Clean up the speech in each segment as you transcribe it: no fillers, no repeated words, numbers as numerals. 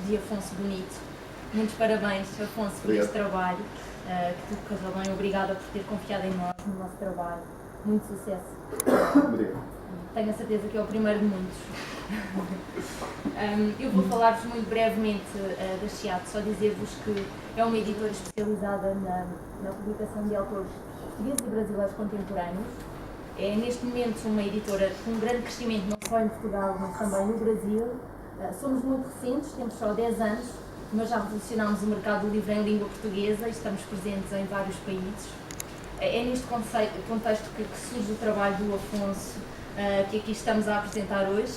de Afonso Bonito. Muitos parabéns, Afonso, por este trabalho, que tudo correu bem. Obrigada por ter confiado em nós, no nosso trabalho. Muito sucesso. Obrigado. Tenho a certeza que é o primeiro de muitos. Eu vou falar-vos muito brevemente da Chiado, só dizer-vos que é uma editora especializada na publicação de autores portugueses e brasileiros contemporâneos. É neste momento uma editora com um grande crescimento, não só em Portugal, mas também no Brasil. Somos muito recentes, temos só 10 anos, mas já revolucionámos o mercado do livro em língua portuguesa e estamos presentes em vários países. É neste contexto que surge o trabalho do Afonso, que aqui estamos a apresentar hoje.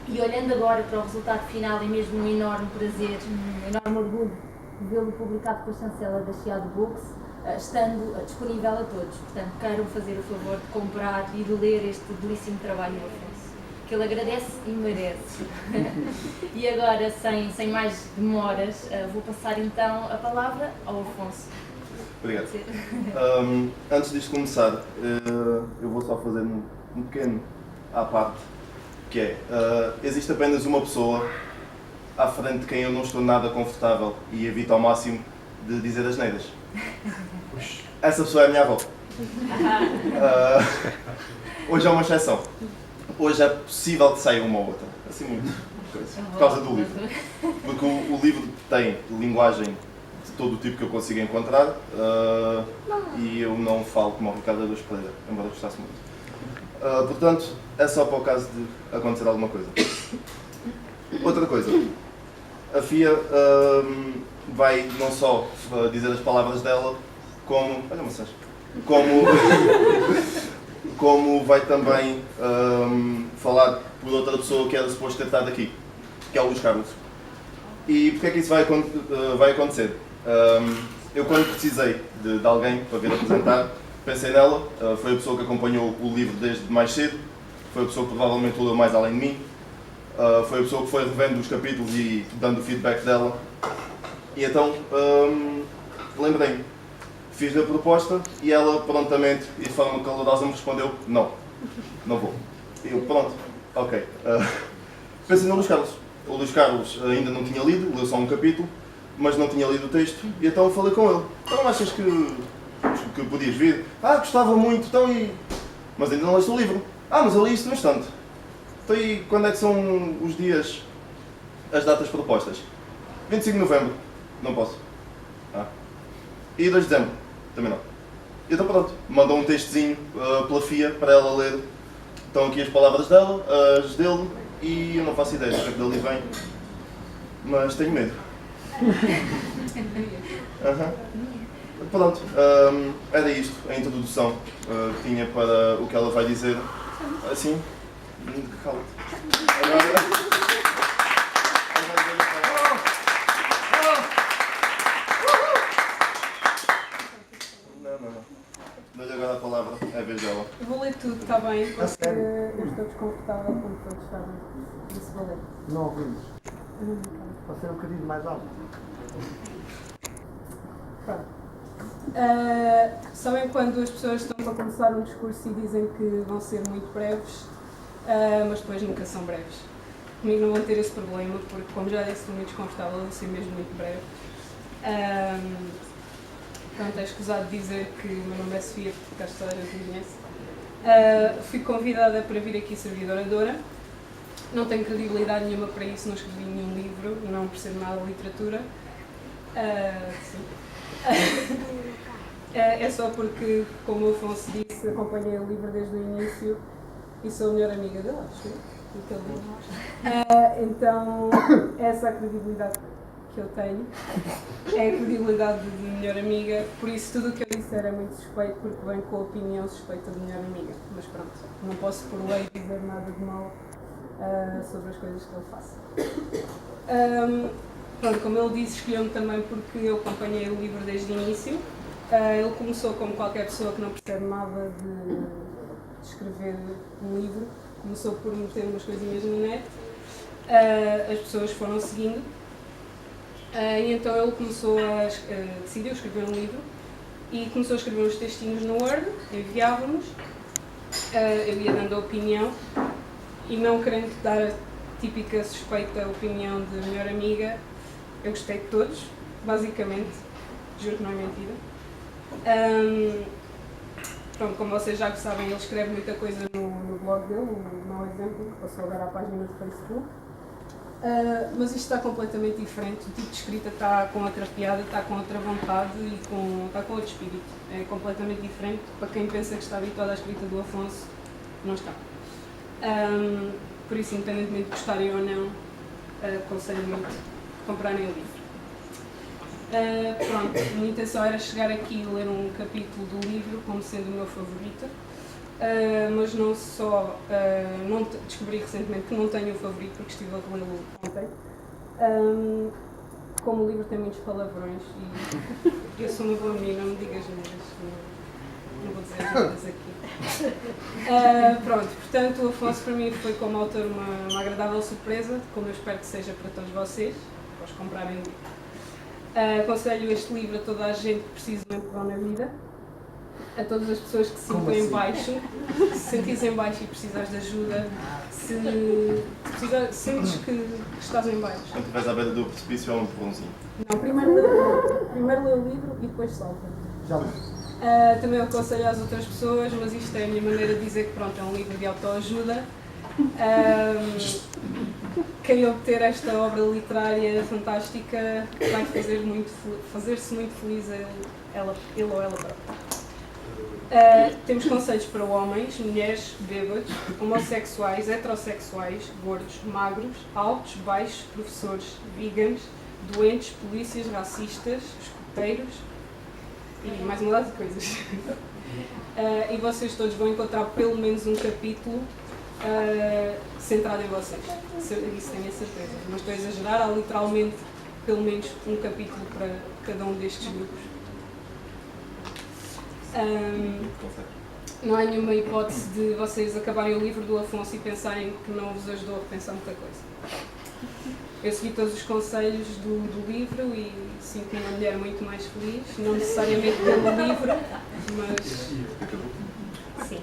E olhando agora para o resultado final, é mesmo um enorme prazer, um enorme orgulho de vê-lo publicado com a chancela da Chiado Books, estando disponível a todos. Portanto, queiram fazer o favor de comprar e de ler este belíssimo trabalho do Afonso, que ele agradece e merece. E agora, sem mais demoras, vou passar então a palavra ao Afonso. Obrigado. Antes disto começar, eu vou só fazer um pequeno à parte, que é, existe apenas uma pessoa à frente de quem eu não estou nada confortável e evito ao máximo de dizer asneiras. Essa pessoa é a minha avó. Hoje é uma exceção. Hoje é possível que saia uma ou outra, assim muito, por causa do livro. Porque o livro tem linguagem de todo o tipo que eu consigo encontrar, e eu não falo como o Ricardo Araújo Pereira, embora gostasse muito. Portanto, é só para o caso de acontecer alguma coisa. Outra coisa, a FIA vai não só dizer as palavras dela, como... Olha, maçãs. Como vai também falar por outra pessoa que era suposto ter estado aqui, que é o Luís Carlos. E porquê é que isso vai acontecer? Eu, quando precisei de alguém para vir apresentar, pensei nela. Foi a pessoa que acompanhou o livro desde mais cedo, foi a pessoa que provavelmente o leu mais além de mim, foi a pessoa que foi revendo os capítulos e dando o feedback dela. E então, lembrei-me, fiz-lhe a proposta e ela prontamente e de forma calorosa me respondeu: não vou. E eu, pronto, ok. Pensei no Luís Carlos. O Luís Carlos ainda não tinha lido, leu só um capítulo, mas não tinha lido o texto, e então falei com ele: então achas que podias vir? Gostava muito, então e... Mas ainda não leste o livro. Mas eu li isto no instante. Então e quando é que são os dias, as datas propostas? 25 de novembro. Não posso. E 2 de dezembro? Também não. E então pronto, mandou um textozinho pela FIA para ela ler. Estão aqui as palavras dela, as dele, e eu não faço ideia do que é que dali vem, mas tenho medo. Pronto, era isto, a introdução que tinha para o que ela vai dizer. Assim, cala-te. Dou-lhe agora a palavra, é a vez dela. Eu vou ler tudo, está bem? Porque eu estou desconfortável como todos sabem. Isso vou ler. Não ouvimos. Pode ser um bocadinho mais alto. Pronto. Sabem quando as pessoas estão para começar um discurso e dizem que vão ser muito breves, mas depois nunca são breves. Comigo não vão ter esse problema, porque, como já disse, estou muito desconfortável, vou ser mesmo muito breve. Pronto, é escusado dizer que o meu nome é Sofia, porque acho que toda a gente me conhece. Fui convidada para vir aqui servir de oradora. Não tenho credibilidade nenhuma para isso, não escrevi nenhum livro, não percebo nada de literatura. É só porque, como o Afonso disse, acompanhei o livro desde o início e sou a melhor amiga dele, acho. Então, essa é a credibilidade que eu tenho, é a credibilidade de melhor amiga, por isso tudo o que eu disser é muito suspeito, porque vem com a opinião suspeita de melhor amiga. Mas pronto, não posso por lei dizer nada de mal sobre as coisas que ele faça. Pronto, como ele disse, escolheu-me também porque eu acompanhei o livro desde o início. Ele começou como qualquer pessoa que não percebe nada de escrever um livro. Começou por meter umas coisinhas na net, as pessoas foram seguindo, e então ele começou decidiu escrever um livro e começou a escrever uns textinhos no Word, enviávamos, eu ia dando a opinião e não querendo dar típica suspeita opinião de melhor amiga, eu gostei de todos, basicamente, juro que não é mentira. Pronto, como vocês já sabem, ele escreve muita coisa no blog dele, no Mau Exemplo, que passou agora à página do Facebook. Mas isto está completamente diferente, o tipo de escrita está com outra piada, está com outra vontade e está com outro espírito. É completamente diferente, para quem pensa que está habituado à escrita do Afonso, não está. Por isso, independentemente de gostarem ou não, aconselho muito comprarem o livro. Pronto, a minha intenção era chegar aqui e ler um capítulo do livro como sendo o meu favorito, mas não só, descobri recentemente que não tenho o favorito porque estive a relê-lo ontem, como o livro tem muitos palavrões e eu sou uma boa menina, não me digas neiras, não vou dizer neiras aqui. Pronto, portanto o Afonso para mim foi como autor uma agradável surpresa, como eu espero que seja para todos vocês, para os comprarem o livro. Aconselho este livro a toda a gente que precisa de um empurrão na vida, a todas as pessoas que se sentem em baixo, se sentires em baixo e precisares de ajuda, se sentes que estás em baixo. Quando estiveres à beira do precipício é um empurrãozinho. Não, primeiro lê o livro e depois salta. Já li. Também aconselho às outras pessoas, mas isto é a minha maneira de dizer que pronto, é um livro de autoajuda. Quem obter esta obra literária fantástica vai fazer-se muito feliz ele ou ela própria. Temos conselhos para homens, mulheres, bêbados, homossexuais, heterossexuais, gordos, magros, altos, baixos, professores, veganos, doentes, polícias, racistas, escoteiros e mais uma data de coisas. E vocês todos vão encontrar pelo menos um capítulo centrado em vocês. Isso tenho a certeza. Não estou a exagerar, há literalmente pelo menos um capítulo para cada um destes grupos. Não há nenhuma hipótese de vocês acabarem o livro do Afonso e pensarem que não vos ajudou a repensar muita coisa. Eu segui todos os conselhos do livro e sinto-me uma mulher muito mais feliz, não necessariamente pelo livro, mas... Sim.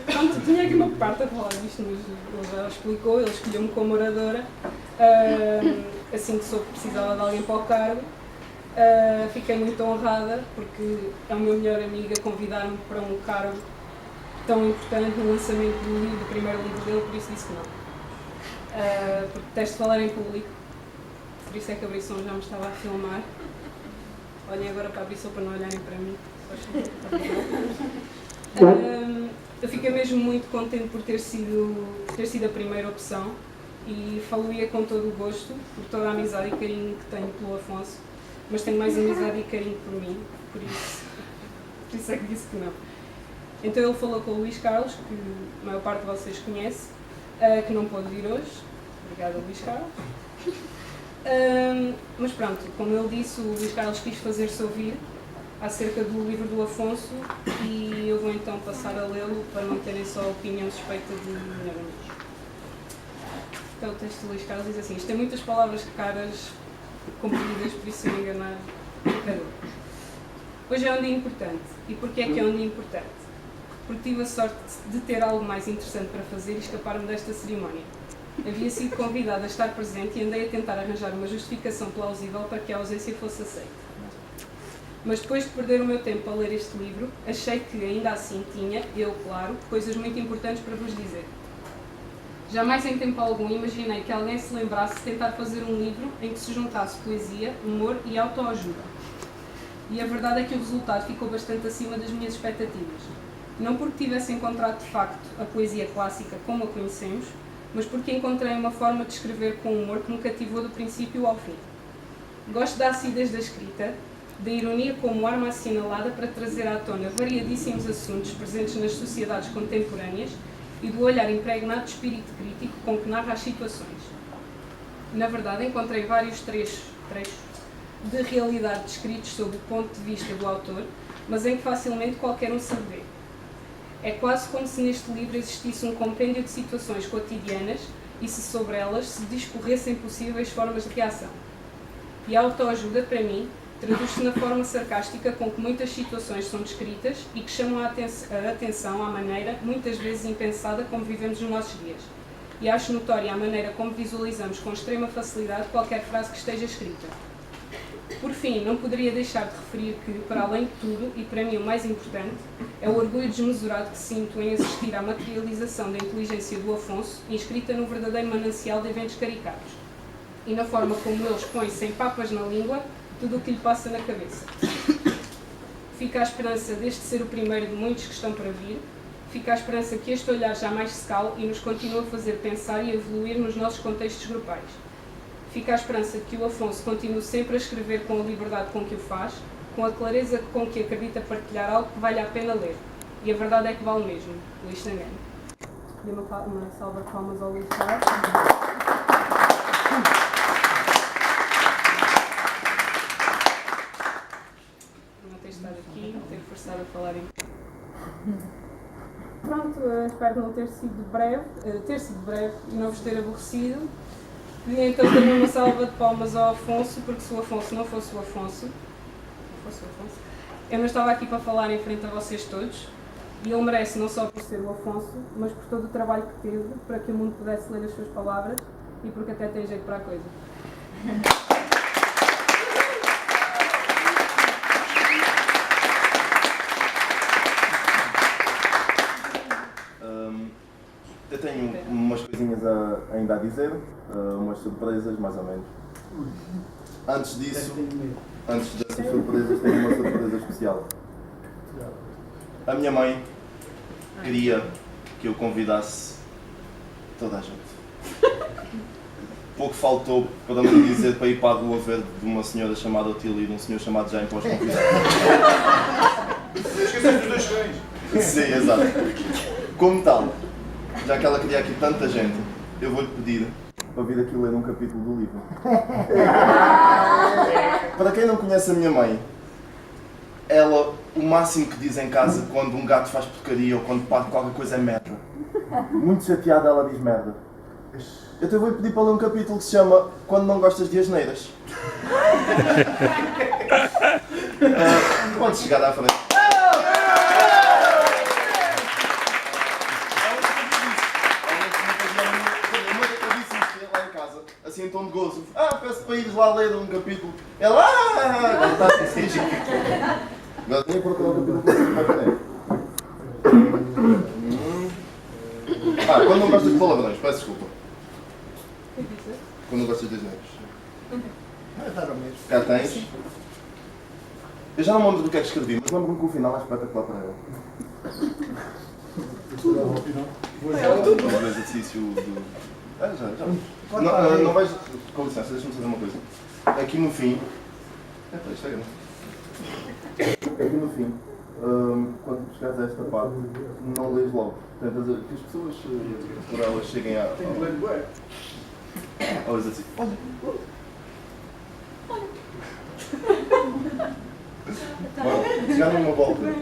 Pronto, tinha aqui uma parte a falar disto, mas ele já explicou, ele escolheu-me como oradora, assim que soube que precisava de alguém para o cargo. Fiquei muito honrada porque é o meu melhor amigo a convidar-me para um cargo tão importante no lançamento do primeiro livro dele, por isso disse que não. Porque detesto falar em público, por isso é que a Brissão já me estava a filmar. Olhem agora para a Brissão para não olharem para mim. Eu fiquei mesmo muito contente por ter sido a primeira opção e falo-ia com todo o gosto, por toda a amizade e carinho que tenho pelo Afonso, mas tenho mais amizade e carinho por mim, por isso é que disse que não. Então ele falou com o Luís Carlos, que a maior parte de vocês conhece, que não pôde vir hoje. Obrigada, Luís Carlos. Mas pronto, como ele disse, o Luís Carlos quis fazer-se ouvir acerca do livro do Afonso e eu vou então passar a lê-lo para não terem só a opinião suspeita de melhor amigo. Então o texto do Luís Carlos diz assim: isto tem muitas palavras caras compridas, por isso se me enganar, cada um. Hoje é um dia importante. E porquê é que é um dia importante? Porque tive a sorte de ter algo mais interessante para fazer e escapar-me desta cerimónia. Havia sido convidada a estar presente e andei a tentar arranjar uma justificação plausível para que a ausência fosse aceita. Mas depois de perder o meu tempo a ler este livro, achei que ainda assim tinha, eu claro, coisas muito importantes para vos dizer. Jamais em tempo algum imaginei que alguém se lembrasse de tentar fazer um livro em que se juntasse poesia, humor e autoajuda. E a verdade é que o resultado ficou bastante acima das minhas expectativas. Não porque tivesse encontrado de facto a poesia clássica como a conhecemos, mas porque encontrei uma forma de escrever com humor que me cativou do princípio ao fim. Gosto da acidez da escrita, da ironia como arma assinalada para trazer à tona variadíssimos assuntos presentes nas sociedades contemporâneas e do olhar impregnado de espírito crítico com que narra as situações. Na verdade, encontrei vários trechos de realidade descritos sob o ponto de vista do autor, mas em que facilmente qualquer um se revê. É quase como se neste livro existisse um compêndio de situações cotidianas e se sobre elas se discorressem possíveis formas de reação. E a autoajuda, para mim, traduz-se na forma sarcástica com que muitas situações são descritas e que chamam a atenção à maneira, muitas vezes impensada, como vivemos nos nossos dias. e acho notória a maneira como visualizamos com extrema facilidade qualquer frase que esteja escrita. Por fim, não poderia deixar de referir que, para além de tudo, e para mim o mais importante, é o orgulho desmesurado que sinto em assistir à materialização da inteligência do Afonso, inscrita no verdadeiro manancial de eventos caricatos, e na forma como ele expõe sem papas na língua tudo o que lhe passa na cabeça. Fica a esperança deste ser o primeiro de muitos que estão para vir, fica a esperança que este olhar jamais se cale e nos continue a fazer pensar e evoluir nos nossos contextos grupais. Fica a esperança de que o Afonso continue sempre a escrever com a liberdade com que o faz, com a clareza com que acredita partilhar algo que vale a pena ler. E a verdade é que vale mesmo. Luís Sangano. Dê uma salva de palmas ao Luís Sangano. Não ter estado aqui, ter forçado a falar em... Pronto, espero não ter sido breve e não vos ter aborrecido. E então também uma salva de palmas ao Afonso, porque se o Afonso não fosse o Afonso, eu não estava aqui para falar em frente a vocês todos, e ele merece não só por ser o Afonso, mas por todo o trabalho que teve para que o mundo pudesse ler as suas palavras e porque até tem jeito para a coisa. Eu tenho umas coisinhas ainda a dizer, umas surpresas, mais ou menos. Antes disso, antes dessas surpresas, tenho uma surpresa especial. A minha mãe queria que eu convidasse toda a gente. Pouco faltou para me dizer para ir para a Rua Verde de uma senhora chamada Otília e de um senhor chamado Jaime para os convidar. Esqueceste dos dois cães. Sim, exato. Como tal, já que ela queria aqui tanta gente, eu vou-lhe pedir para vir aqui ler um capítulo do livro. Para quem não conhece a minha mãe, ela, o máximo que diz em casa quando um gato faz porcaria ou quando parte qualquer coisa é merda. Muito chateada ela diz merda. Eu até vou-lhe pedir para ler um capítulo que se chama Quando Não Gostas de Asneiras. Pode chegar à frente. Assim em tom de gozo. Peço para ires lá ler um capítulo. Ela, agora está assim. Agora tenho que procurar um capítulo que você vai ler. Quando não gostas de palavrões, peço desculpa. Quando não gostas de asneiras. Cá tens. Eu já não me lembro do que é que escrevi, mas lembro-me que o final é espetacular para ela. O exercício do... já. Não vais... Com licença, deixa-me fazer uma coisa. Aqui no fim... isto é grande. Aqui no fim, quando chegares a esta parte, não lês logo. Tentas que as pessoas, por elas, cheguem ao exercício. Olha. Já numa volta.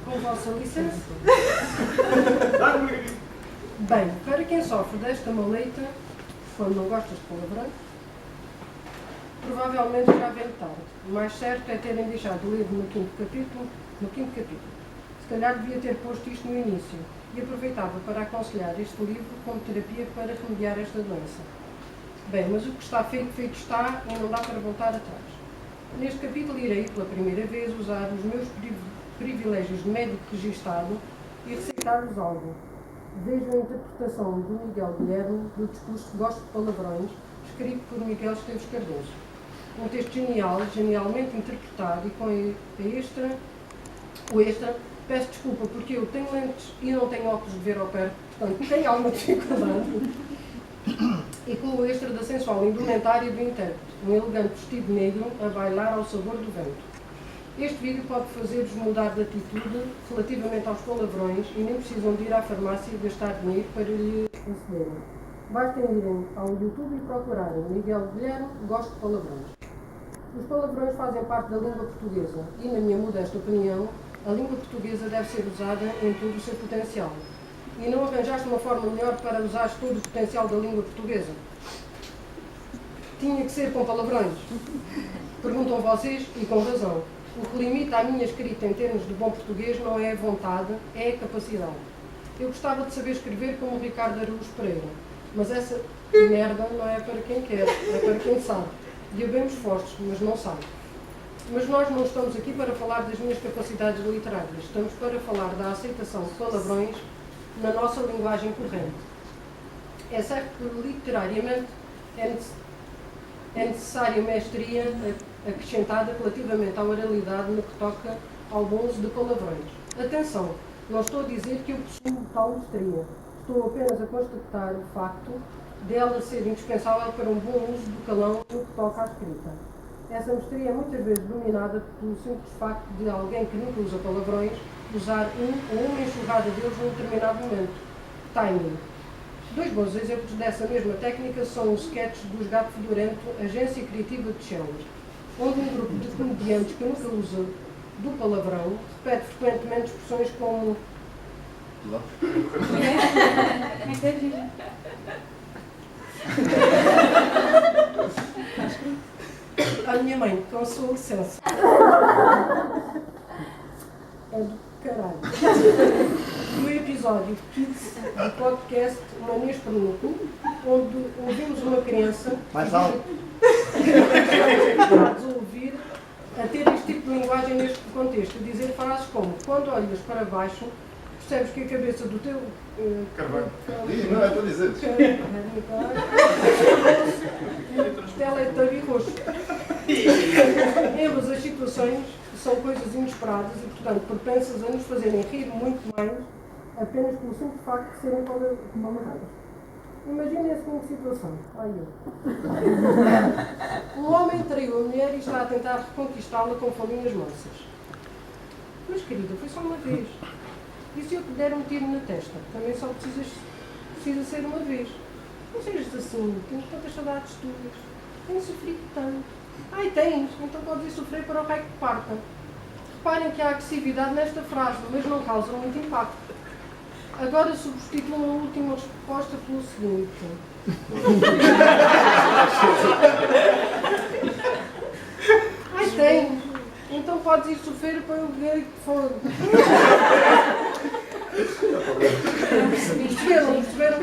Com vossa licença. Bem, para quem sofre desta maleita, quando não gosta de palavrões, provavelmente já vem tarde. O mais certo é terem deixado de ler no quinto capítulo. Se calhar devia ter posto isto no início e aproveitava para aconselhar este livro como terapia para remediar esta doença. Bem, mas o que está feito, feito está e não dá para voltar atrás. Neste capítulo irei, pela primeira vez, usar os meus privilégios de médico registado e receitar-vos algo. Vejo a interpretação do Miguel Guilherme do discurso Gosto de Palavrões, escrito por Miguel Esteves Cardoso. Um texto genial, genialmente interpretado e com o extra, peço desculpa porque eu tenho lentes e não tenho óculos de ver ao perto, portanto tenho alguma dificuldade. E com o extra da sensual indumentária do intérprete, um elegante vestido negro a bailar ao sabor do vento. Este vídeo pode fazer-vos mudar de atitude relativamente aos palavrões e nem precisam de ir à farmácia e gastar dinheiro para lhe acederem. Basta irem ao YouTube e procurarem Miguel Guilherme, Gosto de Palavrões. Os palavrões fazem parte da língua portuguesa e, na minha modesta opinião, a língua portuguesa deve ser usada em todo o seu potencial. E não arranjaste uma forma melhor para usares todo o potencial da língua portuguesa? Tinha que ser com palavrões? Perguntam vocês, e com razão. O que limita a minha escrita em termos de bom português não é a vontade, é a capacidade. Eu gostava de saber escrever como o Ricardo Araújo Pereira, mas essa merda não é para quem quer, é para quem sabe. Diabemos fortes, mas não sabe. Mas nós não estamos aqui para falar das minhas capacidades literárias, estamos para falar da aceitação de palavrões na nossa linguagem corrente. É certo que literariamente é necessária mestria acrescentada relativamente à oralidade no que toca ao bom uso de palavrões. Atenção, não estou a dizer que eu possuo tal mestria, estou apenas a constatar o facto dela ser indispensável para um bom uso do calão no que toca à escrita. Essa mestria é muitas vezes dominada pelo simples facto de alguém que nunca usa palavrões usar um ou uma enxurrada deles num determinado momento. Timing. Dois bons exemplos dessa mesma técnica são os sketches dos Gato Fedorento, Agência Criativa de Chelas, onde um grupo de comediantes que nunca usa do palavrão repete frequentemente expressões como a minha mãe, com a sua licença. É do caralho. No episódio 15 do podcast Manias Pernuco, onde ouvimos uma criança Mais alto. ouvir a ter este tipo de linguagem neste contexto, a dizer frases como: quando olhas para baixo, percebes que a cabeça do teu Carvalho. Não é para dizer. Teletabi roxo. Em ambas as situações são coisas inesperadas e, portanto, propensas a nos fazerem rir muito mais apenas pelo simples facto de serem palavrões. Imaginem a seguinte situação. Um homem traiu a mulher e está a tentar reconquistá-la com falinhas mansas. Mas, querida, foi só uma vez. E se eu te der um tiro na testa? Também só precisa ser uma vez. Não sejas assim, tens tantas saudades tuas. Tens sofrido tanto. Ai, tens, então podes ir sofrer para o raio que parta. Reparem que há agressividade nesta frase, mas não causa muito impacto. Agora substituam a última resposta pelo seguinte. Ai, tem. Então podes ir sofrer para eu ver que for. Perceberam?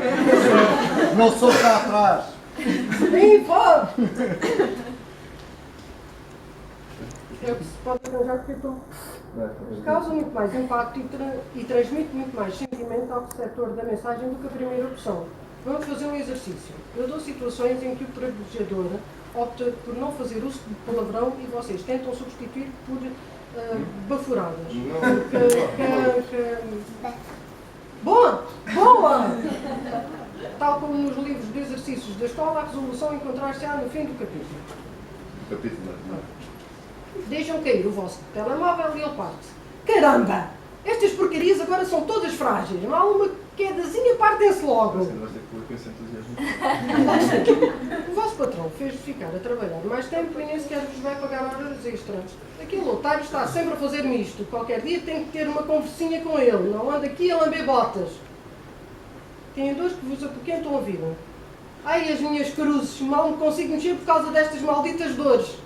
Não sou cá atrás. Sim, pode! É o que se pode arranjar porque estou. Causa muito mais impacto e transmite muito mais sentimento ao receptor da mensagem do que a primeira opção. Vamos fazer um exercício. Eu dou situações em que o praguejador opta por não fazer uso de palavrão e vocês tentam substituir por bafuradas. Boa! Tal como nos livros de exercícios da escola, a resolução encontrar-se-á no fim do capítulo. Deixam cair o vosso telemóvel e ele parte. Caramba! Estas porcarias agora são todas frágeis. Não há uma quedazinha, partem-se logo. O vosso patrão fez-vos ficar a trabalhar mais tempo e nem sequer vos vai pagar horas extras. Aquele otário está sempre a fazer-me isto. Qualquer dia tenho que ter uma conversinha com ele. Não anda aqui a lamber botas. Têm dores que vos apoquentam a vida. Ai, as minhas cruzes, mal me consigo mexer por causa destas malditas dores.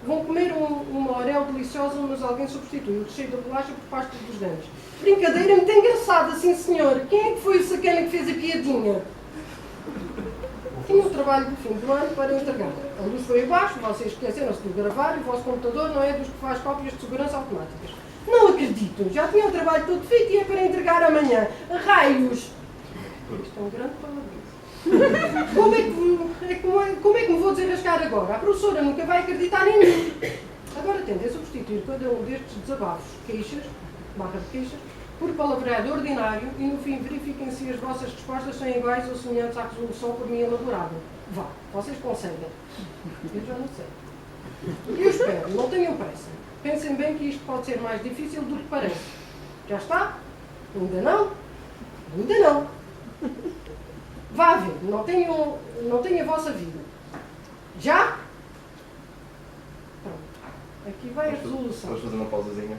Vão comer uma orel deliciosa, mas alguém substitui o recheio da bolacha por pasta dos dentes. Brincadeira muito engraçada, sim senhor. Quem é que foi o sacana que fez a piadinha? Tinha o trabalho do fim do ano para entregar. A luz foi abaixo, vocês esqueceram-se de gravar e o vosso computador não é dos que faz cópias de segurança automáticas. Não acredito, já tinha o trabalho todo feito e é para entregar amanhã. Raios! Isto é um grande palavrão. Como é que me vou desenrascar agora? A professora nunca vai acreditar em mim. Agora tentem substituir cada um destes desabafos, queixas, por palavreado ordinário e no fim verifiquem se as vossas respostas são iguais ou semelhantes à resolução por mim elaborada. Vá, vocês conseguem. Eu já não sei. Eu espero, não tenham pressa. Pensem bem que isto pode ser mais difícil do que parece. Já está? Ainda não? Ainda não. Vá ver, não tenho a vossa vida. Já? Pronto. Aqui vai a resolução. Vamos fazer uma pausazinha.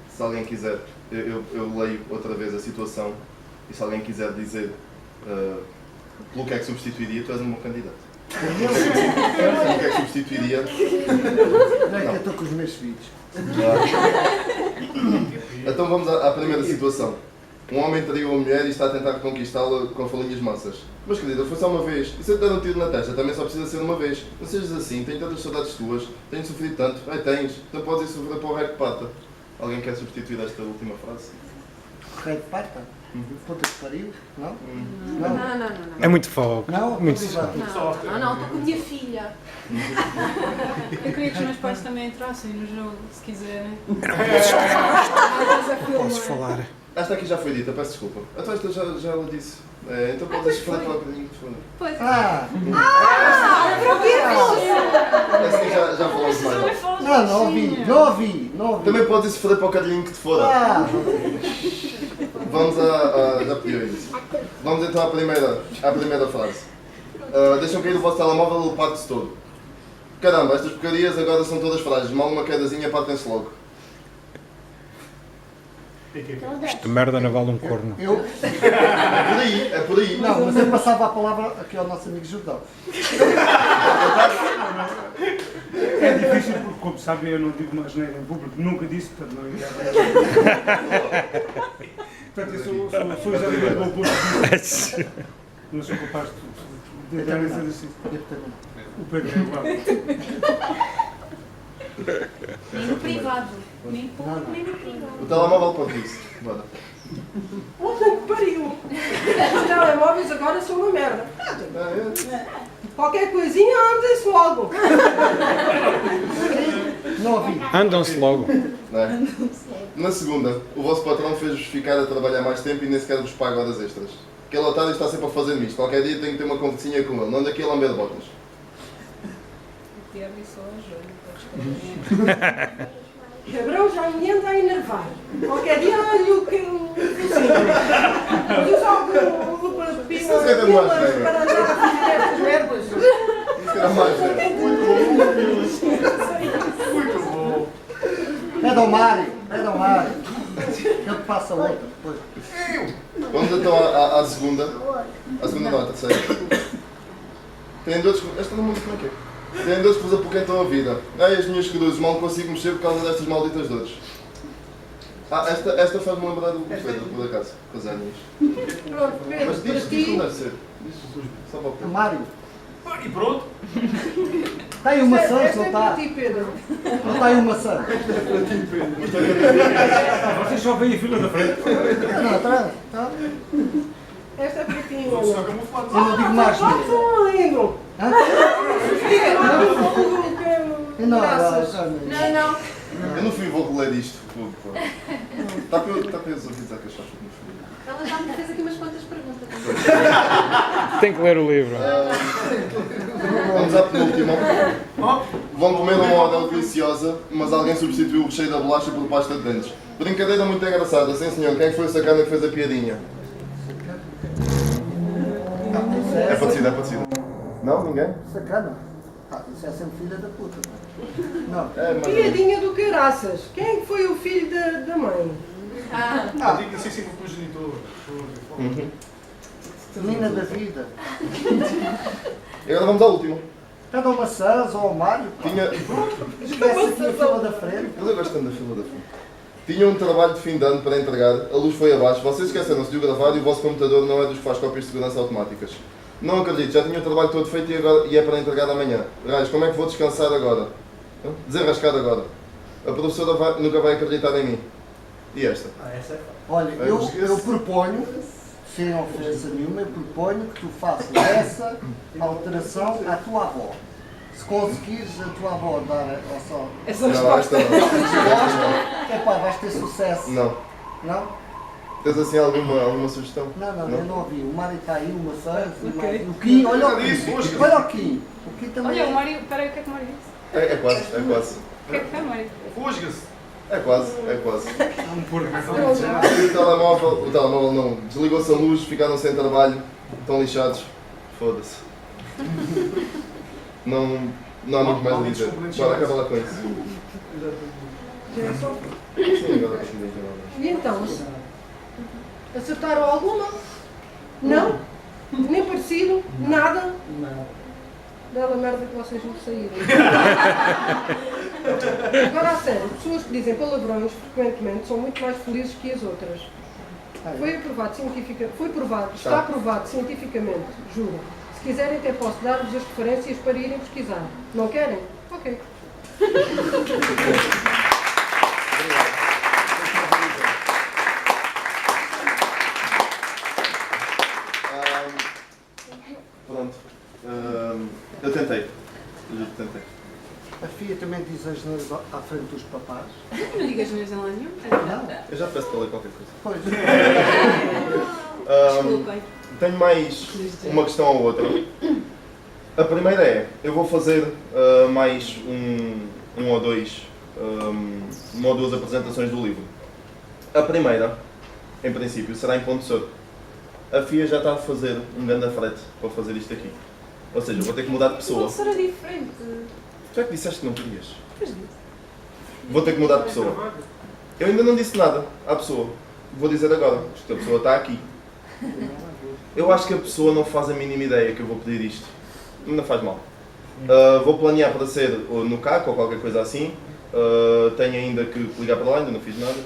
Se alguém quiser, eu leio outra vez a situação e se alguém quiser dizer pelo que é que substituiria, tu és um bom candidato. Pelo que é que substituiria? Não é que eu estou com os meus filhos. Então vamos à primeira situação. Um homem traiu uma mulher e está a tentar conquistá-la com falinhas mansas. Mas querida, foi só uma vez. E se eu te der um tiro na testa, também só precisa ser uma vez. Não sejas assim, tenho tantas saudades tuas, tenho sofrido tanto. Tens. Então podes ir sofrer para o rei de pata. Alguém quer substituir esta última frase? Rei de pata? Puta que pariu? Não? Não. É muito fogo. Não? Muito Não. Não, estou com a minha filha. Eu queria que os meus pais também entrassem no jogo, se quiserem. Posso falar. Esta aqui já foi dita, peço desculpa. Então esta já ela disse. Então podes sofrer para o bocadinho de fundo. Pois. Ah! Essa aqui já falamos mais. Não ouvi. Também podes sofrer para o bocadinho que te for. Ah! Vamos já pediu isso. Vamos então à primeira frase. Deixam cair o vosso telemóvel e parte-se todo. Caramba, estas porcarias agora são todas frágeis. Mal uma quedazinha partem-se logo. Esta merda não vale um corno. Eu? É por aí. Não, mas eu passava a palavra aqui ao nosso amigo Jordão. É difícil porque, como sabem, eu não digo mais asneira em público, nunca disse, portanto não ia. Portanto, eu sou exatamente o oposto disso. Não sou capaz de tentar esse exercício. O Pedro é igual. Nem no privado. Nem público, nem no privado. O telemóvel pode isso. Bora. Puta que pariu! Os telemóveis agora são uma merda. Qualquer coisinha anda-se logo. Não ouvi. Andam-se logo. Não é? Na segunda, o vosso patrão fez-vos ficar a trabalhar mais tempo e nem sequer vos paga horas extras. Aquele otário está sempre a fazer-me isto. Qualquer dia tenho que ter uma conversinha com ele. Não anda aqui a lamber botas. O Tiago só a joelho. Cabrão já me anda a enervar. Qualquer dia olha o que eu diz algo para Isso é de mais, né? para andar a fazer estas merdas. Isso era mais, né? Muito bom. Pede ao Mário. Ele passa outra depois. Vamos então à segunda. À segunda não, à terceira. Tem dois... Esta não me como é que é. Tem dois que vos apoquentam a vida. Ai, as minhas cruzes, mal consigo mexer por causa destas malditas dores. Esta faz-me lembrar do Pedro, por acaso, com as aninhas. Pronto, Pedro, Mas para diz ti. como deve ser. Diz só para o Pedro. Mário. E pronto. Está aí uma maçã, Esta não é para está? ti, Pedro. Não está aí uma maçã? Vocês só veem a fila da frente. Não, está. Esta é para ti, Só Ana. camuflado. Eu não digo mais Pode nada. ser um lindo. Hã? Não, Graças. Não. Eu no fim vou reler isto. Está para os ouvidos a queixar no fim. Ela já me fez aqui umas quantas perguntas também. Tem que ler o livro. Vamos à penúltima. Vão comer uma ordem deliciosa, mas alguém substituiu o recheio da bolacha por pasta de dentes. Brincadeira muito engraçada, sim senhor. Quem é que foi o sacana que fez a piadinha? É parecido. Não? Ninguém? Sacana. Isso é sempre filha da puta. Não. É, mas... Piadinha do caraças. Quem é que foi o filho da mãe? Digo assim sempre para o genitor. Menina da vida. E agora vamos à última. Cada uma maçãs ou ao Mário. Tinha... Esquece aqui a fila da frente. Mas eu gosto tanto da fila da frente. Tinha um trabalho de fim de ano para entregar, a luz foi abaixo, vocês esqueceram-se de o gravar e o vosso computador não é dos que faz cópias de segurança automáticas. Não acredito, já tinha o trabalho todo feito e é para entregar amanhã. Raios, como é que vou descansar agora? Desenrascar agora. A professora nunca vai acreditar em mim. E esta? Olha, eu proponho, sem ofensa nenhuma, eu proponho que tu faças essa alteração à tua avó. Se conseguires a tua avó dar só Essa Não, esta não. resposta, epá, vais ter sucesso. Não. Não? Tens assim alguma sugestão? Não, eu não ouvi. O Mário está aí, uma maçã, Ok. o Kim, olha o Nada disso, Kim. hoje. Olha o Kim. O Kim também. Olha, o Mário, peraí, o que é que o Mário disse? É quase. O que é que é, Mário? Fusga-se. É quase. Um porco. E o telemóvel não. Desligou-se a luz, ficaram sem trabalho, estão lixados. Foda-se. Não há muito mais a dizer. Bora, acaba lá com isso. Sim, agora continua. E então? Acertaram alguma? Não? Nem parecido? Nada? Bela merda que vocês não saíram. Agora, a sério, pessoas que dizem palavrões frequentemente são muito mais felizes que as outras. Foi aprovado cientificamente, está aprovado cientificamente, juro. Se quiserem até posso dar-vos as referências para irem pesquisar. Não querem? Ok. Pronto. Eu tentei. A FIA também diz as neiras à frente dos papás. Não digas mesmo lá nenhum. Eu já te peço para ler qualquer coisa. Pois. Desculpem. Tenho mais uma questão ou outra. A primeira é, eu vou fazer mais uma ou duas apresentações do livro. A primeira, em princípio, será em Ponte Sordo. A FIA já está a fazer um grande frete para fazer isto aqui. Ou seja, vou ter que mudar de pessoa. Isso era diferente. Tu é que disseste que não querias? Pois disse. Vou ter que mudar de pessoa. Eu ainda não disse nada à pessoa. Vou dizer agora, porque a pessoa está aqui. Eu acho que a pessoa não faz a mínima ideia que eu vou pedir isto. Não faz mal. Vou planear para ser no CAC ou qualquer coisa assim. Tenho ainda que ligar para lá, ainda não fiz nada.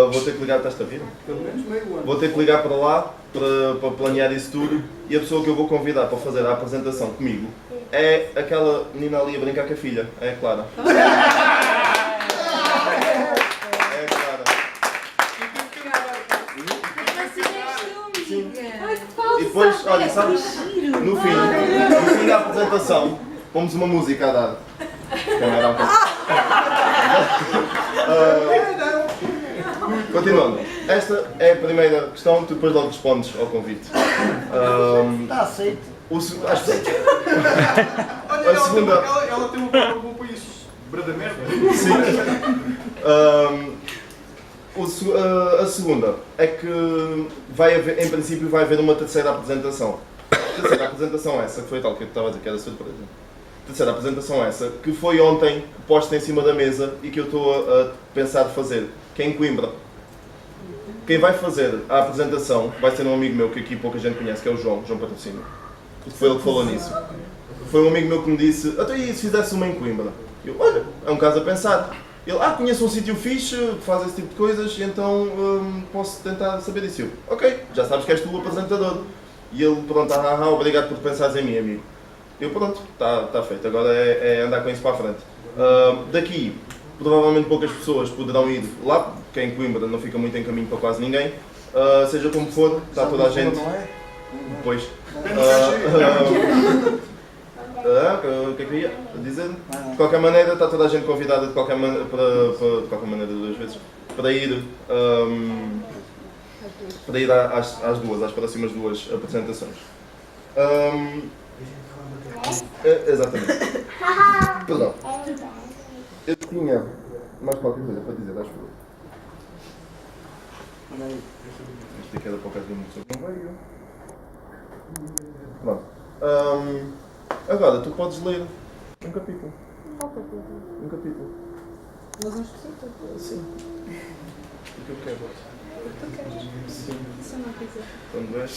Vou ter que ligar, estás a vir? Pelo menos meio ano. Vou ter que ligar para lá para planear isso tudo. E a pessoa que eu vou convidar para fazer a apresentação comigo é aquela menina ali a brincar com a filha. É a Clara. É a Clara. Ai, que falsa! E depois, olha, sabes, no fim da apresentação, pomos uma música a dar. Câmera um pouco. Continuando. Esta é a primeira questão, tu depois logo respondes ao convite. Está aceito. Acho que sim. Olha, A segunda... ela tem um palavra bom para isso. Brada merda. Sim. A segunda é que vai haver, em princípio vai haver uma terceira apresentação. Terceira apresentação essa, que foi tal que eu estava a dizer que era surpresa. Terceira apresentação essa, que foi ontem posta em cima da mesa e que eu estou a pensar fazer, que é em Coimbra. Quem vai fazer a apresentação vai ser um amigo meu que aqui pouca gente conhece, que é o João Patrocínio. Foi ele que falou nisso. Foi um amigo meu que me disse, até aí se fizesse uma em Coimbra? Eu, olha, é um caso a pensar. Ele, conheço um sítio fixe, que faz esse tipo de coisas, e então posso tentar saber disso. Eu, ok, já sabes que és tu o apresentador. E ele, pronto, obrigado por pensares em mim, amigo. Eu, pronto, está feito, agora é andar com isso para a frente. Daqui, provavelmente poucas pessoas poderão ir lá, porque em Coimbra não fica muito em caminho para quase ninguém. Seja como for, está toda a gente... Pois. O que é que eu ia dizer? De qualquer maneira, está toda a gente convidada de qualquer maneira, de qualquer maneira duas vezes, para ir às próximas duas apresentações. Exatamente. Perdão. Eu tinha mais qualquer coisa para dizer, acho que isto aqui era para o caso de uma pessoa que não veio. Pronto. Agora, tu podes ler um capítulo. Qual capítulo? Um capítulo. Mas um específico? Sim. O que eu quero. Tu queres? Sim. Se eu não quiser. Quando és.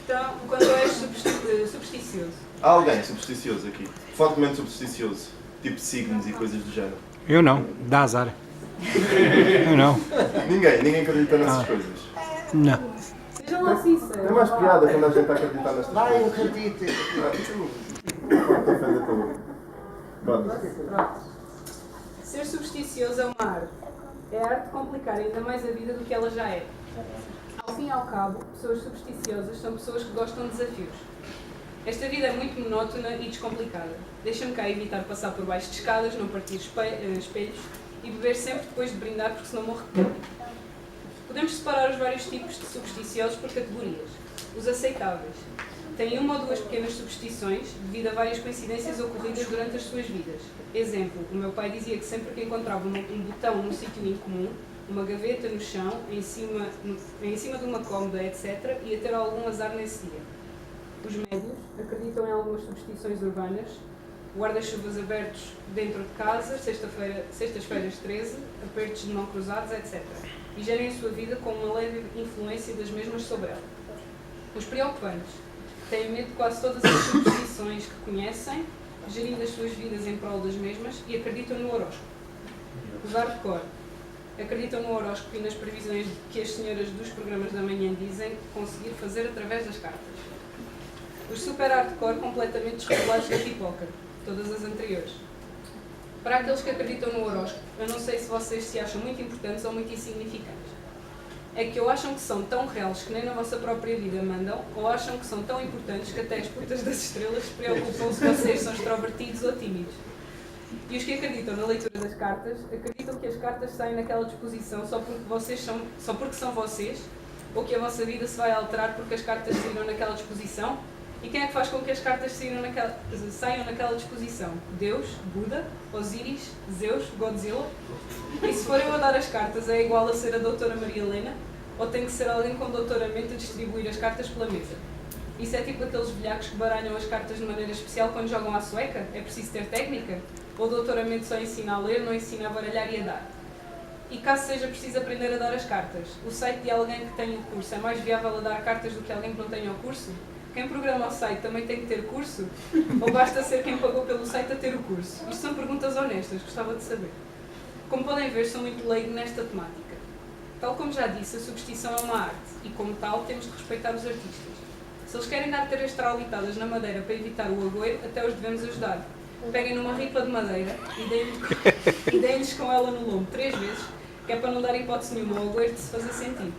Então, quando és supersticioso. Há alguém supersticioso aqui. Fortemente supersticioso. Tipo signos e coisas do género. Eu não, dá azar. Eu não. Ninguém acredita nessas coisas. Não. Seja lá sincero. É mais piada quando a gente está a acreditar nestas Vai, coisas. acredite. Ser supersticioso é uma arte. É a arte de complicar ainda mais a vida do que ela já é. Ao fim e ao cabo, pessoas supersticiosas são pessoas que gostam de desafios. Esta vida é muito monótona e descomplicada. Deixa-me cá evitar passar por baixo de escadas, não partir espelhos e beber sempre depois de brindar, porque senão morro de fome. Podemos separar os vários tipos de supersticiosos por categorias. Os aceitáveis. Têm uma ou duas pequenas superstições devido a várias coincidências ocorridas durante as suas vidas. Exemplo, o meu pai dizia que sempre que encontrava um botão num sítio incomum, uma gaveta no chão, em cima de uma cômoda, etc., ia ter algum azar nesse dia. Os médios acreditam em algumas superstições urbanas, guarda-chuvas abertos dentro de casa, sextas-feiras 13, apertos de mão cruzados, etc. E gerem a sua vida com uma leve influência das mesmas sobre ela. Os preocupantes têm medo de quase todas as superstições que conhecem gerindo as suas vidas em prol das mesmas e acreditam no horóscopo. Os hardcore acreditam no horóscopo e nas previsões que as senhoras dos programas da manhã dizem conseguir fazer através das cartas. Os super hardcore completamente desregulados da pipoca, todas as anteriores. Para aqueles que acreditam no horóscopo, eu não sei se vocês se acham muito importantes ou muito insignificantes. É que ou acham que são tão reais que nem na vossa própria vida mandam, ou acham que são tão importantes que até as putas das estrelas se preocupam se vocês são extrovertidos ou tímidos. E os que acreditam na leitura das cartas, acreditam que as cartas saem naquela disposição só porque são vocês, ou que a vossa vida se vai alterar porque as cartas saíram naquela disposição? E quem é que faz com que as cartas saiam naquela disposição? Deus, Buda, Osíris, Zeus, Godzilla? E se for eu a dar as cartas, é igual a ser a doutora Maria Helena? Ou tem que ser alguém com doutoramento a distribuir as cartas pela mesa? Isso é tipo aqueles velhacos que baralham as cartas de maneira especial quando jogam à sueca? É preciso ter técnica? Ou doutoramento só ensina a ler, não ensina a baralhar e a dar? E caso seja preciso aprender a dar as cartas, o site de alguém que tem o curso é mais viável a dar cartas do que alguém que não tenha o curso? Quem programa o site também tem que ter curso? Ou basta ser quem pagou pelo site a ter o curso? Isto são perguntas honestas, gostava de saber. Como podem ver, sou muito leigo nesta temática. Tal como já disse, a superstição é uma arte e, como tal, temos de respeitar os artistas. Se eles querem dar 3 traulitadas na madeira para evitar o agouro, até os devemos ajudar. Peguem numa ripa de madeira e deem-lhes com ela no lombo 3 vezes, que é para não dar hipótese nenhuma ao agouro de se fazer sentir.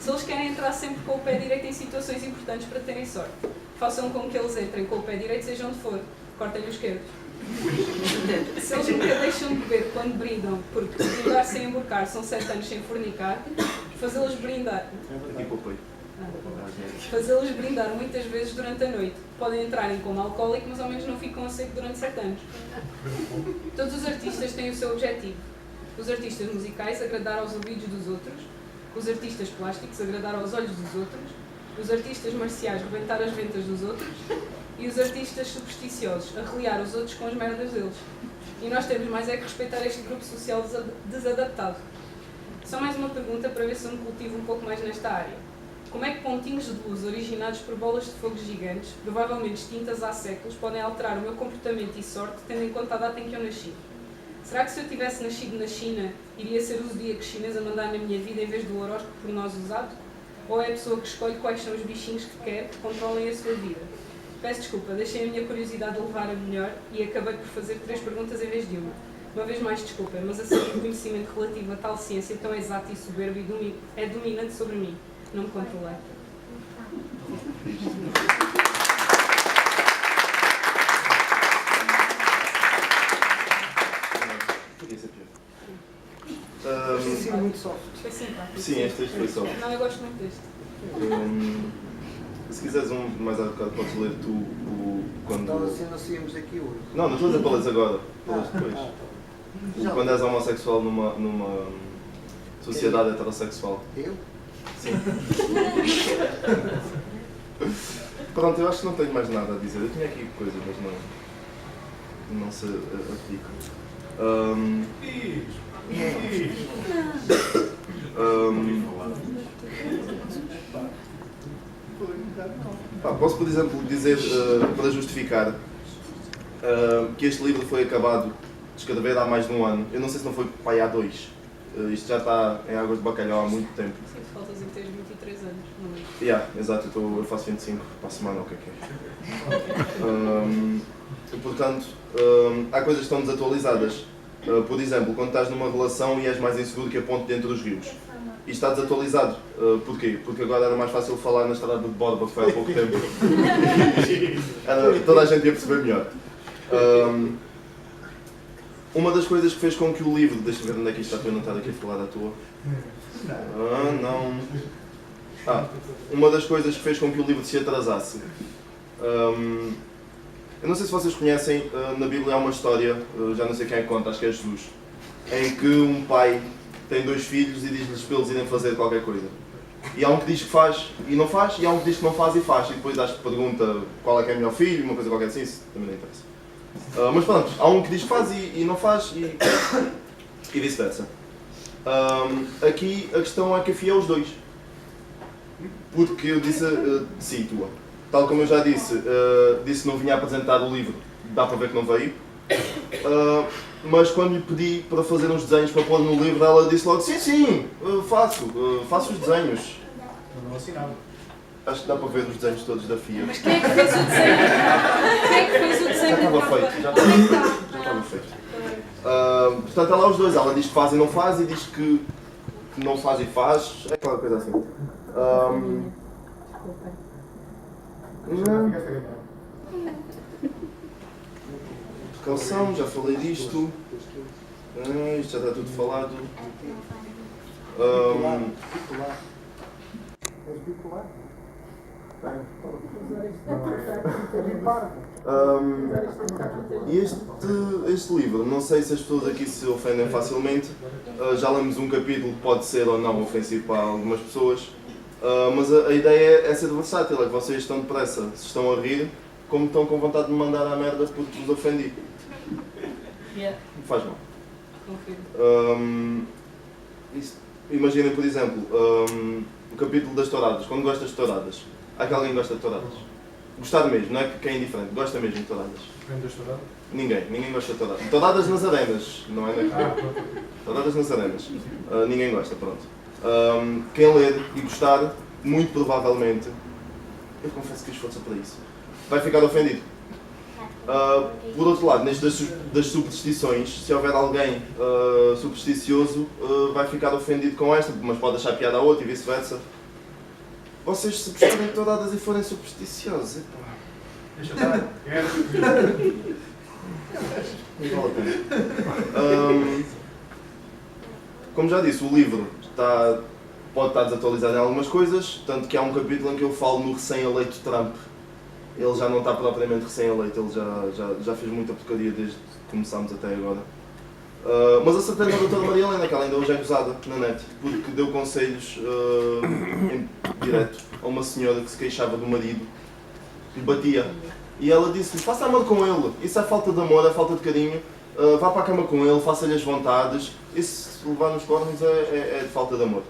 Se eles querem entrar sempre com o pé direito em situações importantes para terem sorte, façam com que eles entrem com o pé direito seja onde for, cortem-lhe o esquerdo. Se eles nunca deixam de beber quando brindam, porque brindar sem emborcar são 7 anos sem fornicar, fazê-los brindar. Fazê-los brindar muitas vezes durante a noite. Podem entrarem como alcoólico, mas ao menos não ficam a seco durante 7 anos. Todos os artistas têm o seu objetivo. Os artistas musicais, agradar aos ouvidos dos outros. Os artistas plásticos, agradar aos olhos dos outros. Os artistas marciais, rebentar as ventas dos outros. E os artistas supersticiosos, arreliar os outros com as merdas deles. E nós temos mais é que respeitar este grupo social desadaptado. Só mais uma pergunta para ver se eu me cultivo um pouco mais nesta área. Como é que pontinhos de luz originados por bolas de fogo gigantes, provavelmente extintas há séculos, podem alterar o meu comportamento e sorte, tendo em conta a data em que eu nasci? Será que se eu tivesse nascido na China, iria ser o zodíaco chinês a mandar na minha vida em vez do horóscopo por nós usado? Ou é a pessoa que escolhe quais são os bichinhos que quer que controlem a sua vida? Peço desculpa, deixei a minha curiosidade levar a melhor e acabei por fazer 3 perguntas em vez de uma. Uma vez mais, desculpem, mas a série de conhecimento relativo a tal ciência tão exata e soberba é dominante sobre mim. Não me controlei. Sim, muito soft. Foi simpático. Sim, este foi só. Não, eu gosto muito deste. Se quiseres um mais adequado, podes ler tu quando. Então assim não saímos daqui hoje. Não estou a dizer para leres agora, para leres depois. Já. Quando és homossexual numa sociedade heterossexual. Eu? Sim. Pronto, eu acho que não tenho mais nada a dizer. Eu tinha aqui coisas, mas não se aplica. Posso, por exemplo, dizer, para justificar, que este livro foi acabado de escrever há mais de um ano. Eu não sei se não foi pai há 2. Isto já está em águas de bacalhau há muito tempo. Sim, tu faltas em teres 23 anos, não é? Exato, eu faço 25 para a semana, o que é que é? Portanto, há coisas que estão desatualizadas. Por exemplo, quando estás numa relação e és mais inseguro que a ponte dentro dos rios. E está desatualizado. Porquê? Porque agora era mais fácil falar na estrada de Borba, que foi há pouco tempo. Toda a gente ia perceber melhor. Uma das coisas que fez com que o livro... Deixa-me ver onde é que isto está para eu não estar aqui a falar à toa. Uma das coisas que fez com que o livro se atrasasse. Eu não sei se vocês conhecem, na Bíblia há uma história, já não sei quem é que conta, acho que é Jesus, em que um pai tem 2 filhos e diz-lhes para eles irem fazer qualquer coisa. E há um que diz que faz e não faz, e há um que diz que não faz e faz. E depois acho que pergunta qual é que é o melhor filho, uma coisa qualquer assim, isso também não interessa. Mas pronto, há um que diz que faz e não faz e vice-versa. Aqui a questão é que afiei os 2. Porque eu disse, tua. Tal como eu já disse, disse que não vinha apresentar o livro dá para ver que não veio. Mas quando lhe pedi para fazer uns desenhos para pôr no livro, ela disse logo, sim, faço os desenhos. Eu não assinava. Acho que dá para ver os desenhos todos da FIA. Mas quem é que fez o desenho? Quem é que fez o Já desenho estava da feito, já capa? estava feito. Portanto, há lá os dois. Ela diz que faz e não faz, e diz que não faz e faz. É aquela coisa assim. Precaução, já falei disto. Isto já está tudo falado. Bipolar. És bipolar? E este livro, não sei se as pessoas aqui se ofendem facilmente, já lemos um capítulo que pode ser ou não ofensivo para algumas pessoas, mas a ideia é ser versátil, é que vocês estão depressa, se estão a rir, como estão com vontade de me mandar à merda porque vos ofendi. Não faz mal. Imaginem, por exemplo, o capítulo das touradas, quando gostas de touradas. Há que alguém gosta de touradas? Gostar mesmo, não é que é indiferente, gosta mesmo de touradas. Vem das touradas? Ninguém gosta de touradas. Touradas nas arenas, não é na touradas nas arenas. Ninguém gosta, pronto. Quem ler e gostar, muito provavelmente, eu confesso que fiz força para isso, vai ficar ofendido. Por outro lado, neste das superstições, se houver alguém supersticioso, vai ficar ofendido com esta, mas pode achar piada a outra e vice-versa. Vocês se gostarem de touradas e forem supersticiosos, Deixa estar. não vale a pena. Como já disse, o livro pode estar desatualizado em algumas coisas, tanto que há um capítulo em que eu falo no recém-eleito Trump. Ele já não está propriamente recém-eleito, ele já fez muita porcaria desde que começámos até agora. Mas acertei na doutora Maria Helena, que ela ainda hoje é gozada na net, porque deu conselhos em direto a uma senhora que se queixava do marido, que lhe batia. E ela disse-lhe, faça amor com ele, isso é falta de amor, é falta de carinho, vá para a cama com ele, faça-lhe as vontades, isso se levar nos cornos é de falta de amor.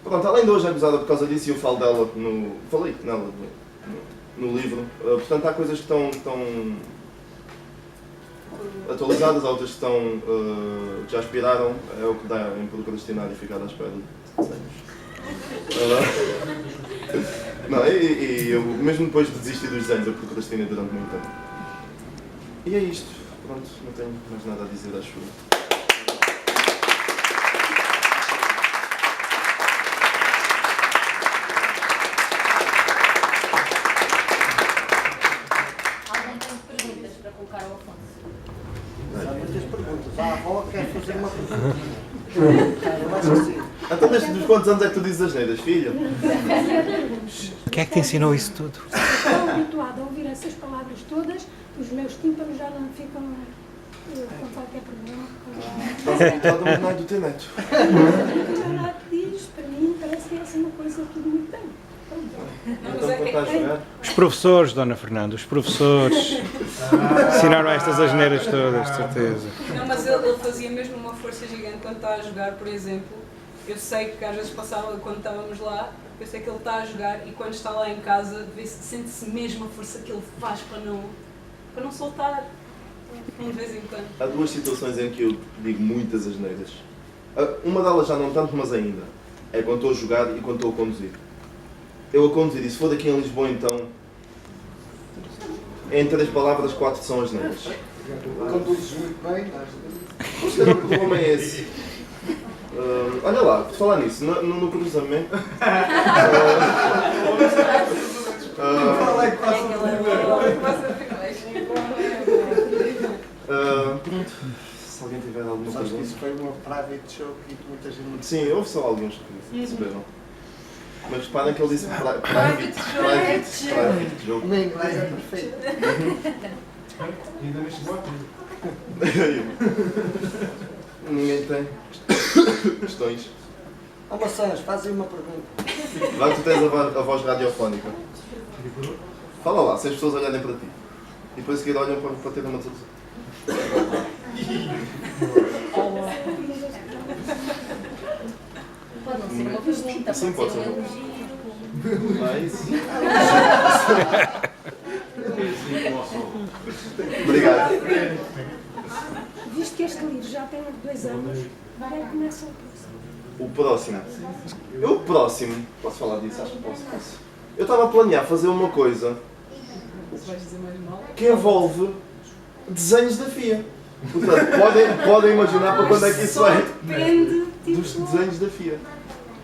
Pronto, ela ainda hoje é gozada por causa disso e eu falo dela falei nela no livro. Portanto, há coisas que estão atualizadas, há outras que já expiraram, é o que dá em procrastinar e ficar à espera de desenhos. Não, e eu, mesmo depois de desistir dos desenhos, eu procrastinei durante muito tempo. E é isto. Pronto, não tenho mais nada a dizer, acho eu. Há muitas perguntas. A avó quer fazer uma pergunta. Então, dos quantos anos é que tu dizes as neiras, filha? Quem é que te ensinou isso tudo? Estou habituada a ouvir essas palavras todas, os meus tímpanos já não ficam com qualquer problema. Estás habituada, mas não é do teu neto. O neto diz, para mim, parece que é assim uma coisa tudo muito bem. Então, quando estás a jogar? Os professores, Dona Fernanda, os professores ensinaram estas asneiras todas, de certeza. Não, mas ele fazia mesmo uma força gigante quando está a jogar, por exemplo. Eu sei que às vezes passava, quando estávamos lá, eu sei que ele está a jogar e quando está lá em casa, sente-se mesmo a força que ele faz para não soltar, de vez em quando. Há duas situações em que eu digo muitas asneiras. Uma delas já não tanto, mas ainda. É quando estou a jogar e quando estou a conduzir. Eu a conduzir, e se for daqui em Lisboa, então, em 3 palavras, 4 são asneiras. Conduzes muito bem, Mas o problema é esse. Olha lá, por falar nisso, no cruzamento. Pronto, se alguém tiver alguma Sabes que pergunta. isso foi uma private joke e que muita gente... Sim, houve só alguns que receberam. Mas reparem que ele disse private joke. O meu inglês é perfeito. Ainda nem chegou aqui. Ninguém tem questões. Ó Maçãs, fazem uma pergunta. Lá tu tens a voz radiofónica. Fala lá, se as pessoas olharem para ti. E depois a seguir olham para ter uma tradução. Pode não ser uma pergunta, Sim, pode pode ser um ser. elogio. Mas... Obrigado. Visto que este livro já tem 2 anos, vai começar o próximo. O próximo. Posso falar disso? Acho que posso. Eu estava a planear fazer uma coisa que envolve desenhos da FIA. Portanto, podem imaginar para quando é que isso vai. Depende Dos desenhos da FIA.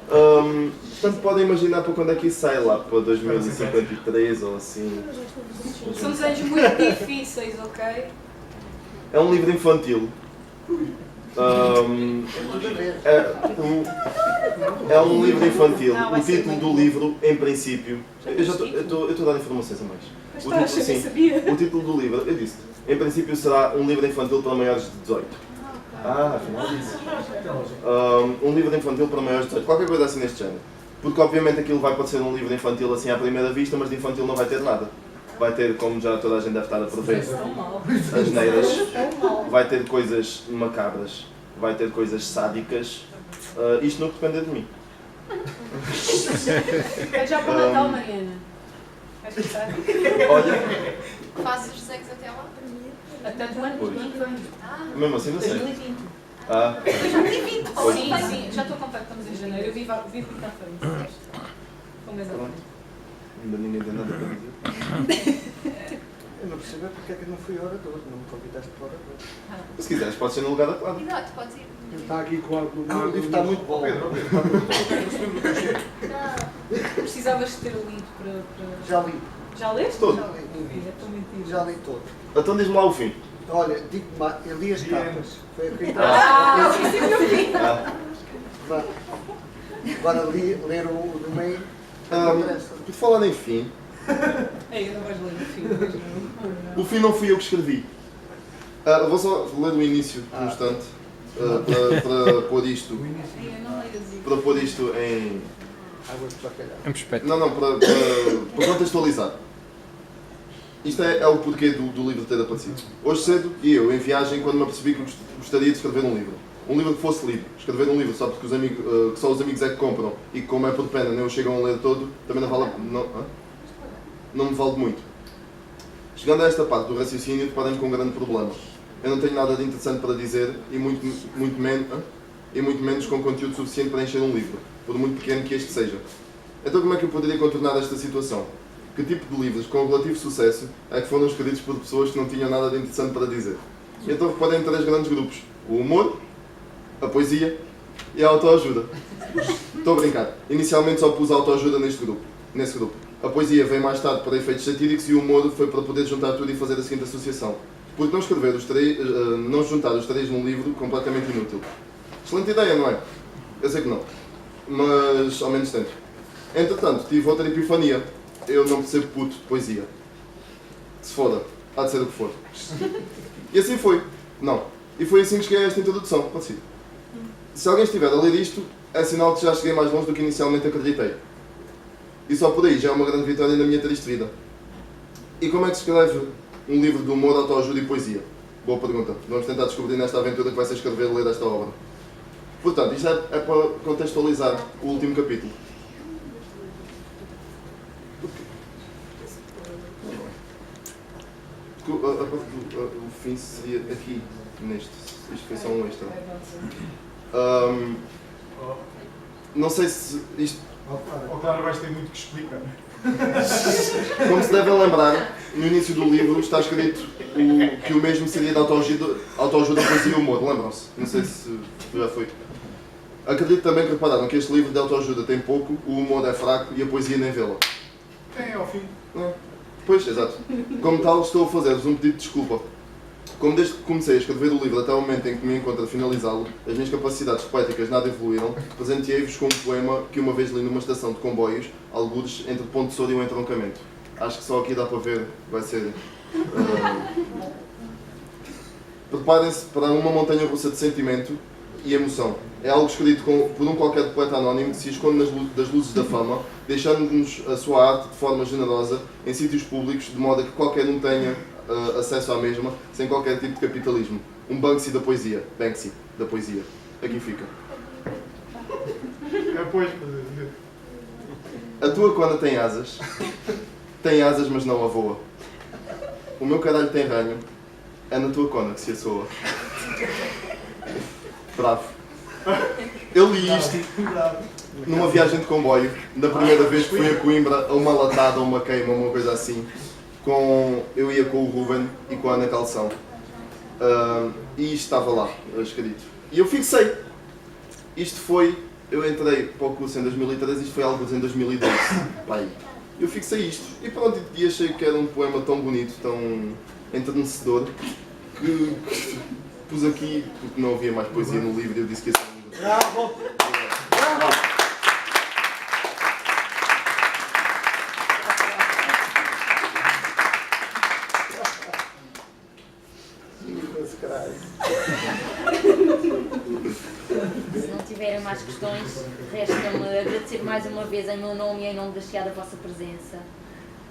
Portanto, podem imaginar para quando é que isso sai lá, para 2053 ou assim. São desenhos muito difíceis, ok? É um livro infantil. É um livro infantil. Não, vai O ser título muito do bom. livro, em princípio. Eu estou a dar informações a mais. Mas O estás, título, eu nem sim, sabia. o título do livro, eu disse, em princípio será um livro infantil para maiores de 18. Afinal disse. Um livro infantil para maiores de 18. Qualquer coisa assim neste género. Porque obviamente aquilo vai parecer um livro infantil assim à primeira vista, mas de infantil não vai ter nada. Vai ter, como já toda a gente deve estar a prever, asneiras, vai ter coisas macabras, vai ter coisas sádicas. Isto não depende de mim. É já para o Natal, Mariana. Vais gostar? Olha, Fazes os desenhos até lá? Até do ano Pois. que vem. mesmo assim não sei. 2020. Pois. Sim, sim, já estou a contar que estamos em janeiro. Eu vivo muito à frente. Com mês à Pronto. frente. Ainda ninguém tem nada para dizer. Eu não percebo porque é que não fui orador, não me convidaste para orador. Se quiseres, pode ser no lugar da Cláudia. Exato, podes ir. Está aqui com O livro está muito bom. Precisavas de ter lido para... Já li, Já leste? Todo. já li, É tão mentira. já li todo. Então diz-me lá o fim. Olha, digo mais, eu li as capas. Foi a que Ah, sim, sim, eu vi. Ah, Agora ler o do meio, Ah, não interessa. por falar em fim, Ei, eu não vais ler o filme. o fim não fui eu que escrevi. Vou só ler o início, um instante, para pôr isto, Ei, eu não leio assim. para pôr isto em... Água de bacalhau. É um espeto. Não, para contextualizar. Isto é o porquê do livro ter aparecido. Hoje cedo, e eu em viagem, quando me apercebi que gostaria de escrever um livro. Um livro que fosse lido. Escrever um livro só porque os amigos, que só os amigos é que compram e que, como é por pena, nem o chegam a ler todo, também não vale, não me vale muito. Chegando a esta parte do raciocínio, deparei-me com um grande problema. Eu não tenho nada de interessante para dizer e muito menos com conteúdo suficiente para encher um livro, por muito pequeno que este seja. Então como é que eu poderia contornar esta situação? Que tipo de livros com relativo sucesso é que foram escritos por pessoas que não tinham nada de interessante para dizer? E então reparei em 3 grandes grupos. O humor, a poesia e a autoajuda. Estou a brincar. Inicialmente só pus a autoajuda nesse grupo. A poesia veio mais tarde para efeitos satíricos e o humor foi para poder juntar tudo e fazer a seguinte associação. Porque não escrever não juntar os 3 num livro completamente inútil. Excelente ideia, não é? Eu sei que não. Mas ao menos tento. Entretanto, tive outra epifania. Eu não percebo puto de poesia. Que se foda. Há de ser o que for. E assim foi. Não. E foi assim que cheguei a esta introdução. Pode ser. Se alguém estiver a ler isto, é sinal que já cheguei mais longe do que inicialmente acreditei. E só por aí já é uma grande vitória na minha triste vida. E como é que se escreve um livro de humor, autoajuda e poesia? Boa pergunta. Vamos tentar descobrir nesta aventura que vai ser escrever e ler esta obra. Portanto, isto é para contextualizar o último capítulo. Porque o fim seria aqui, neste. Isto foi só um extra. Não sei se isto... Claro, vais ter muito que explicar. Como se devem lembrar, no início do livro está escrito que o mesmo seria de autoajuda, poesia e humor. Lembram-se? Não sei se já foi. Acredito também que repararam que este livro de autoajuda tem pouco, o humor é fraco e a poesia nem vê-la. É, ao fim. Pois, exato. Como tal, estou a fazer-vos um pedido de desculpa. Como desde que comecei a escrever o livro até o momento em que me encontro a finalizá-lo, as minhas capacidades poéticas nada evoluíram, presenteei-vos com um poema que uma vez li numa estação de comboios, algures entre Ponte de Souro e o entroncamento. Acho que só aqui dá para ver, vai ser... Preparem-se para uma montanha russa de sentimento e emoção. É algo escrito por um qualquer poeta anónimo que se esconde das luzes da fama, deixando-nos a sua arte de forma generosa em sítios públicos, de modo a que qualquer um tenha acesso à mesma, sem qualquer tipo de capitalismo. Um Banksy da poesia. Banksy da poesia. Aqui fica. Pois, A tua cona tem asas, mas não a voa. o meu caralho tem ranho, é na tua cona que se assoa. Bravo. Eu li isto numa viagem de comboio, da primeira vez que fui a Coimbra, a uma latada, a uma queima, uma coisa assim. Eu ia com o Ruben e com a Ana Calção. E isto estava lá, escrito. E eu fixei. Isto foi, eu entrei para o curso em 2013, isto foi algo em 2012. Pai. Eu fixei isto. E pronto, e achei que era um poema tão bonito, tão enternecedor, que pus aqui, porque não havia mais poesia no livro, e eu disse que ia ser um... Bravo! Bravo! Se não tiverem mais questões, resta-me agradecer mais uma vez em meu nome e em nome da Chiado a vossa presença.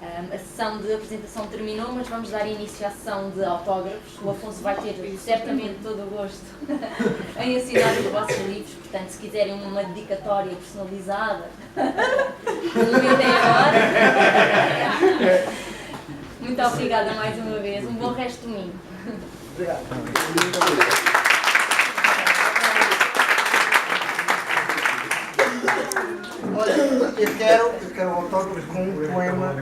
A sessão de apresentação terminou, mas vamos dar início à sessão de autógrafos. O Afonso vai ter certamente todo o gosto em assinar os vossos livros, portanto, se quiserem uma dedicatória personalizada, o momento é agora. Muito obrigada mais uma vez, um bom resto de domingo. Obrigado. Olha, eu quero autógrafo com um poema.